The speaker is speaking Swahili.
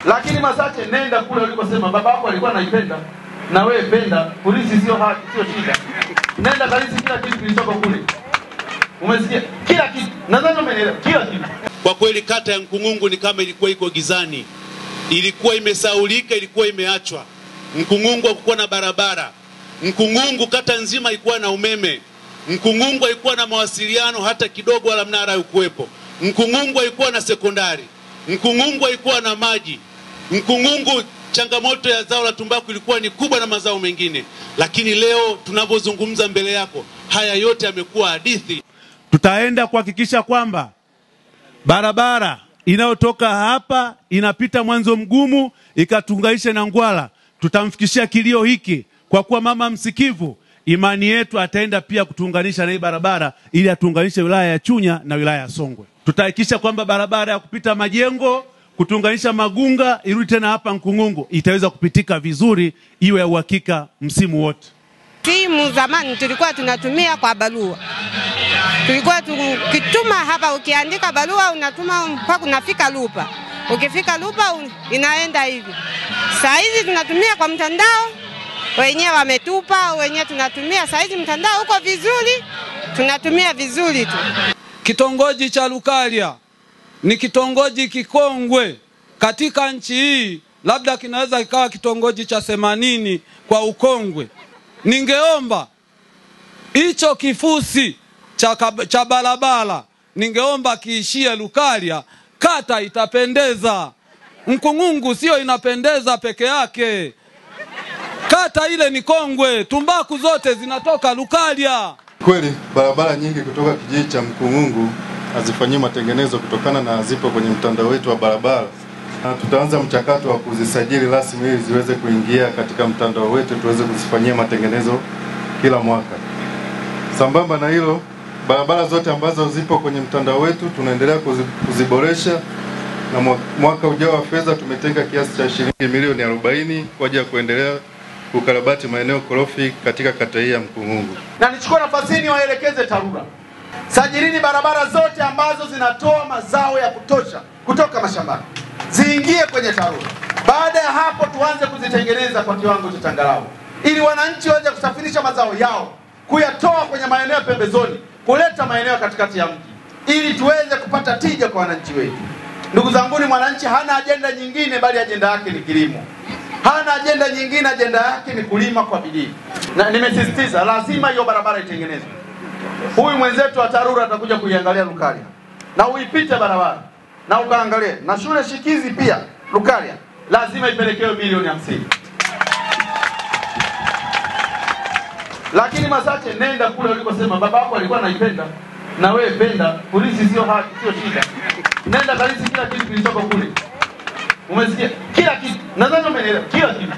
Lakini Masache, nenda kule ulikosema baba yako alikuwa anaipenda na wewe penda. Polisi sio haki, sio shida. Nenda kalisi kila kitu kilichoko kule. Umesikia? Kila kitu. Nadhani umeelewa. Kila kitu. Kwa kweli kata ya Nkungungu ni kama ilikuwa iko gizani. Ilikuwa imesaulika, ilikuwa imeachwa. Nkungungu hakukuwa na barabara. Nkungungu kata nzima ilikuwa na umeme. Nkungungu haikuwa na mawasiliano hata kidogo, wala mnara haukuwepo. Nkungungu haikuwa na sekondari. Nkungungu haikuwa na maji. Nkungungu changamoto ya zao la tumbaku ilikuwa ni kubwa na mazao mengine. Lakini leo tunapozungumza mbele yako, haya yote yamekuwa hadithi. Tutaenda kuhakikisha kwamba barabara inayotoka hapa inapita Mwanzo Mgumu ikatunganisha na Ngwala. Tutamfikishia kilio hiki kwa kuwa mama msikivu. Imani yetu ataenda pia kutuunganisha na hii barabara ili atuunganishe wilaya ya Chunya na wilaya ya Songwe. Tutahakikisha kwamba barabara ya kupita Majengo kutuunganisha Magunga irudi tena hapa Nkungungu itaweza kupitika vizuri, iwe ya uhakika msimu wote. Simu zamani tulikuwa tunatumia kwa barua. Tulikuwa tukituma hapa, ukiandika barua unatuma mpaka unafika Lupa. Ukifika Lupa inaenda hivi. Saa hizi tunatumia kwa mtandao. Wenyewe wametupa, wenyewe tunatumia. Saa hizi mtandao uko vizuri, tunatumia vizuri tu. Kitongoji cha Lukalia ni kitongoji kikongwe katika nchi hii, labda kinaweza ikawa kitongoji cha 80 kwa ukongwe. Ningeomba hicho kifusi cha barabara, ningeomba kiishie Lukalia, kata itapendeza. Nkungungu sio inapendeza peke yake. Kata ile ni kongwe, tumbaku zote zinatoka Lukalia. Kweli barabara nyingi kutoka kijiji cha Nkungungu hazifanyiwi matengenezo kutokana na hazipo kwenye mtandao wetu wa barabara. Na tutaanza mchakato wa kuzisajili rasmi ili ziweze kuingia katika mtandao wetu, tuweze kuzifanyia matengenezo kila mwaka. Sambamba na hilo, barabara zote ambazo zipo kwenye mtandao wetu tunaendelea kuziboresha, na mwaka ujao wa fedha tumetenga kiasi cha shilingi milioni 40 kwa ajili ya kuendelea kukarabati maeneo korofi katika kata hii ya Nkungungu. Na nichukue nafasi hii niwaelekeze TARURA. Sajilini barabara zote ambazo zinatoa mazao ya kutosha kutoka mashambani, ziingie kwenye TARURA. Baada ya hapo tuanze kuzitengeneza kwa kiwango cha changarawe, ili wananchi waweze kusafirisha mazao yao, kuyatoa kwenye maeneo pembezoni, kuleta maeneo katikati ya mji, ili tuweze kupata tija kwa wananchi wetu. Ndugu zangu, mwananchi hana ajenda nyingine bali ajenda yake ni kilimo. Hana ajenda nyingine, ajenda yake ni kulima kwa bidii. Na nimesisitiza lazima hiyo barabara itengenezwe. Huyu mwenzetu wa TARURA atakuja kuiangalia Lukalia. Na uipite barabara na ukaangalie. Na shule shikizi pia Lukalia lazima ipelekewe milioni 50. Lakini Masache, nenda kule ulikosema baba yako alikuwa anaipenda na wewe penda. Polisi sio haki, sio shida. Nenda kalisi kila kitu kilichoko kule. Umesikia? Kila kitu. Nadhani umeelewa. Kila kitu.